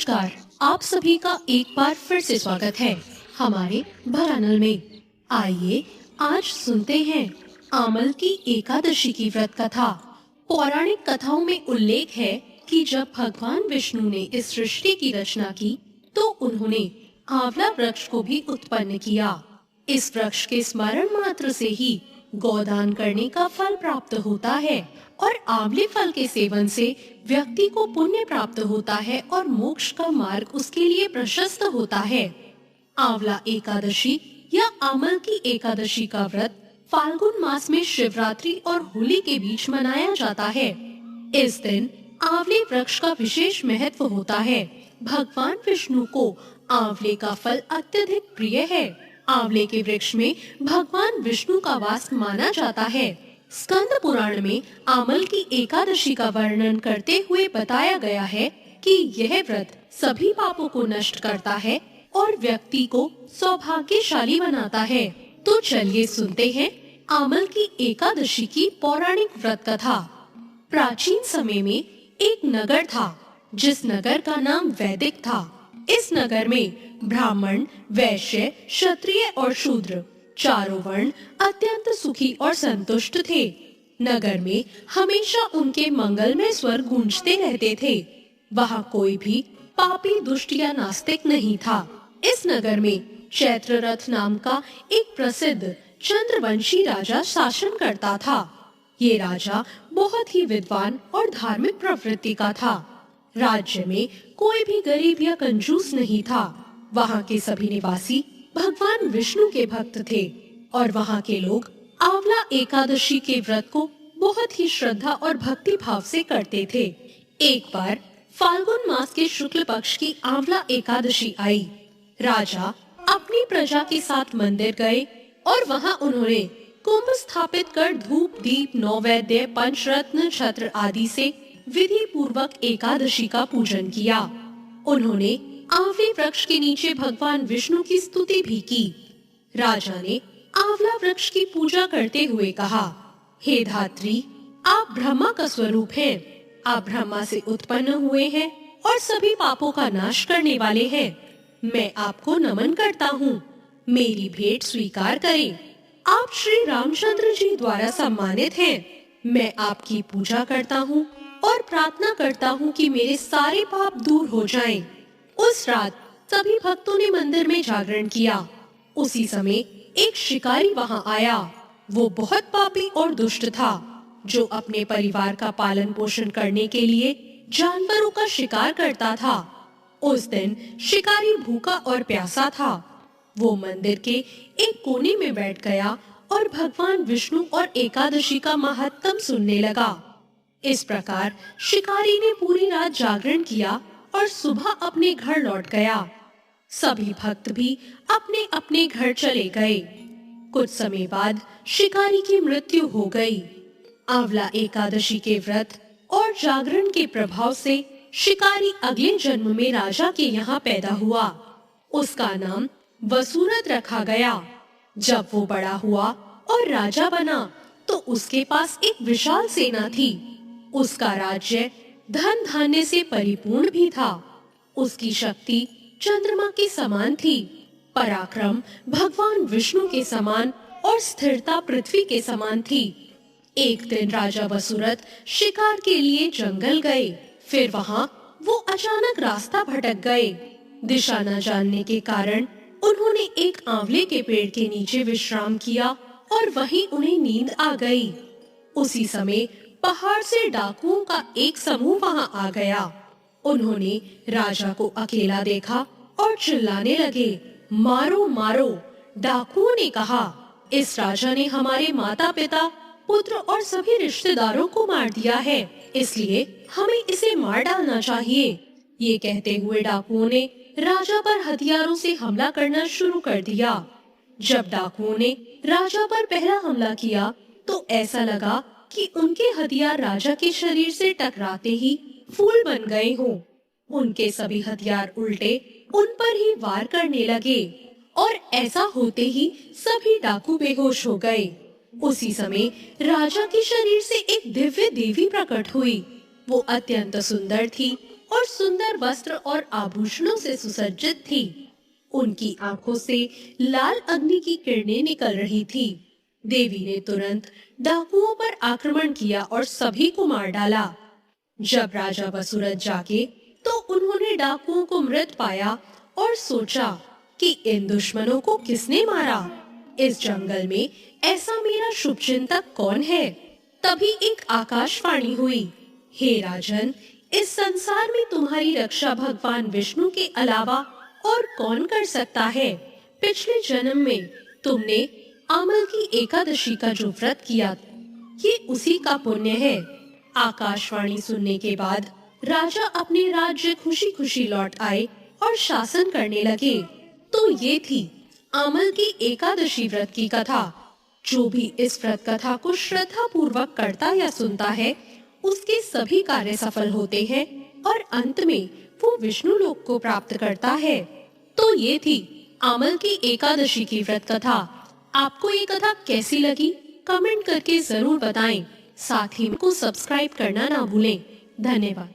नमस्कार। आप सभी का एक बार फिर से स्वागत है हमारे भरानल में। आइए आज सुनते हैं आमल की एकादशी की व्रत कथा। पौराणिक कथाओं में उल्लेख है कि जब भगवान विष्णु ने इस सृष्टि की रचना की तो उन्होंने आंवला वृक्ष को भी उत्पन्न किया। इस वृक्ष के स्मरण मात्र से ही गोदान करने का फल प्राप्त होता है और आंवले फल के सेवन से व्यक्ति को पुण्य प्राप्त होता है और मोक्ष का मार्ग उसके लिए प्रशस्त होता है। आंवला एकादशी या आमल की एकादशी का व्रत फाल्गुन मास में शिवरात्रि और होली के बीच मनाया जाता है। इस दिन आंवले वृक्ष का विशेष महत्व होता है। भगवान विष्णु को आंवले का फल अत्यधिक प्रिय है। आंवले के वृक्ष में भगवान विष्णु का वास माना जाता है। स्कंद पुराण में आमल की एकादशी का वर्णन करते हुए बताया गया है कि यह व्रत सभी पापों को नष्ट करता है और व्यक्ति को सौभाग्यशाली बनाता है। तो चलिए सुनते हैं आमल की एकादशी की पौराणिक व्रत कथा। प्राचीन समय में एक नगर था जिस नगर का नाम वैदिक था। इस नगर में ब्राह्मण, वैश्य, क्षत्रिय और शूद्र चारों वर्ण अत्यंत सुखी और संतुष्ट थे। नगर में हमेशा उनके मंगलमय स्वर गूंजते रहते थे। वहाँ कोई भी पापी, दुष्ट या नास्तिक नहीं था। इस नगर में चैत्ररथ नाम का एक प्रसिद्ध चंद्रवंशी राजा शासन करता था। ये राजा बहुत ही विद्वान और धार्मिक प्रवृत्ति का था। राज्य में कोई भी गरीब या कंजूस नहीं था। वहाँ के सभी निवासी भगवान विष्णु के भक्त थे और वहाँ के लोग आंवला एकादशी के व्रत को बहुत ही श्रद्धा और भक्ति भाव से करते थे। एक बार फाल्गुन मास के शुक्ल पक्ष की आंवला एकादशी आई। राजा अपनी प्रजा के साथ मंदिर गए और वहाँ उन्होंने कुंभ स्थापित कर धूप, दीप, नौवेद्य, पंचरत्न, छत्र आदि से विधि पूर्वक एकादशी का पूजन किया। उन्होंने आंवले वृक्ष के नीचे भगवान विष्णु की स्तुति भी की। राजा ने आंवला वृक्ष की पूजा करते हुए कहा, हे धात्री, आप ब्रह्मा का स्वरूप हैं। आप ब्रह्मा से उत्पन्न हुए हैं और सभी पापों का नाश करने वाले हैं। मैं आपको नमन करता हूँ। मेरी भेंट स्वीकार करें। आप श्री रामचंद्र जी द्वारा सम्मानित हैं। मैं आपकी पूजा करता हूँ और प्रार्थना करता हूँ कि मेरे सारे पाप दूर हो जाएं। उस रात सभी भक्तों ने मंदिर में जागरण किया। उसी समय एक शिकारी वहाँ आया। वो बहुत पापी और दुष्ट था, जो अपने परिवार का पालन पोषण करने के लिए जानवरों का शिकार करता था। उस दिन शिकारी भूखा और प्यासा था। वो मंदिर के एक कोने में बैठ गया और भगवान विष्णु और एकादशी का महात्म सुनने लगा। इस प्रकार शिकारी ने पूरी रात जागरण किया और सुबह अपने घर लौट गया। सभी भक्त भी अपने अपने घर चले गए। कुछ समय बाद शिकारी की मृत्यु हो गई। आंवला एकादशी के व्रत और जागरण के प्रभाव से शिकारी अगले जन्म में राजा के यहाँ पैदा हुआ। उसका नाम वसुरथ रखा गया। जब वो बड़ा हुआ और राजा बना तो उसके पास एक विशाल सेना थी। उसका राज्य धन धान्य से परिपूर्ण भी था। उसकी शक्ति चंद्रमा के समान थी, पराक्रम भगवान विष्णु के समान और स्थिरता पृथ्वी के समान थी। एक दिन राजा वसुरथ शिकार के लिए जंगल गए। फिर वहाँ वो अचानक रास्ता भटक गए। दिशा न जानने के कारण उन्होंने एक आंवले के पेड़ के नीचे विश्राम किया और वहीं उन्हें नींद आ गई। उसी समय पहाड़ से डाकुओं का एक समूह वहां आ गया। उन्होंने राजा को अकेला देखा और चिल्लाने लगे, मारो मारो। डाकुओं ने कहा, इस राजा ने हमारे माता पिता, पुत्र और सभी रिश्तेदारों को मार दिया है, इसलिए हमें इसे मार डालना चाहिए। ये कहते हुए डाकुओं ने राजा पर हथियारों से हमला करना शुरू कर दिया। जब डाकुओं ने राजा पर पहला हमला किया तो ऐसा लगा कि उनके हथियार राजा के शरीर से टकराते ही फूल बन गए हों। उनके सभी हथियार उल्टे उन पर ही वार करने लगे और ऐसा होते ही सभी डाकू बेहोश हो गए। उसी समय राजा के शरीर से एक दिव्य देवी प्रकट हुई। वो अत्यंत सुंदर थी और सुंदर वस्त्र और आभूषणों से सुसज्जित थी। उनकी आंखों से लाल अग्नि की किरणें निकल रही थी। देवी ने तुरंत डाकुओं पर आक्रमण किया और सभी को मार डाला। जब राजा वसुरथ जागे तो उन्होंने डाकुओं को मृत पाया और सोचा कि इन दुश्मनों को किसने मारा। इस जंगल में ऐसा मेरा शुभचिंतक कौन है? तभी एक आकाशवाणी हुई, हे राजन, इस संसार में तुम्हारी रक्षा भगवान विष्णु के अलावा और कौन कर सकता है? पिछले जन्म में तुमने आमल की एकादशी का जो व्रत किया, ये उसी का पुण्य है। आकाशवाणी सुनने के बाद राजा अपने राज्य खुशी खुशी लौट आए और शासन करने लगे। तो ये थी आमल की एकादशी व्रत की कथा। जो भी इस व्रत कथा को श्रद्धा पूर्वक करता या सुनता है, उसके सभी कार्य सफल होते हैं और अंत में वो विष्णु लोक को प्राप्त करता है। तो ये थी आमल की एकादशी की व्रत कथा। आपको ये कथा कैसी लगी? कमेंट करके जरूर बताएं। साथ ही को सब्सक्राइब करना ना भूलें। धन्यवाद।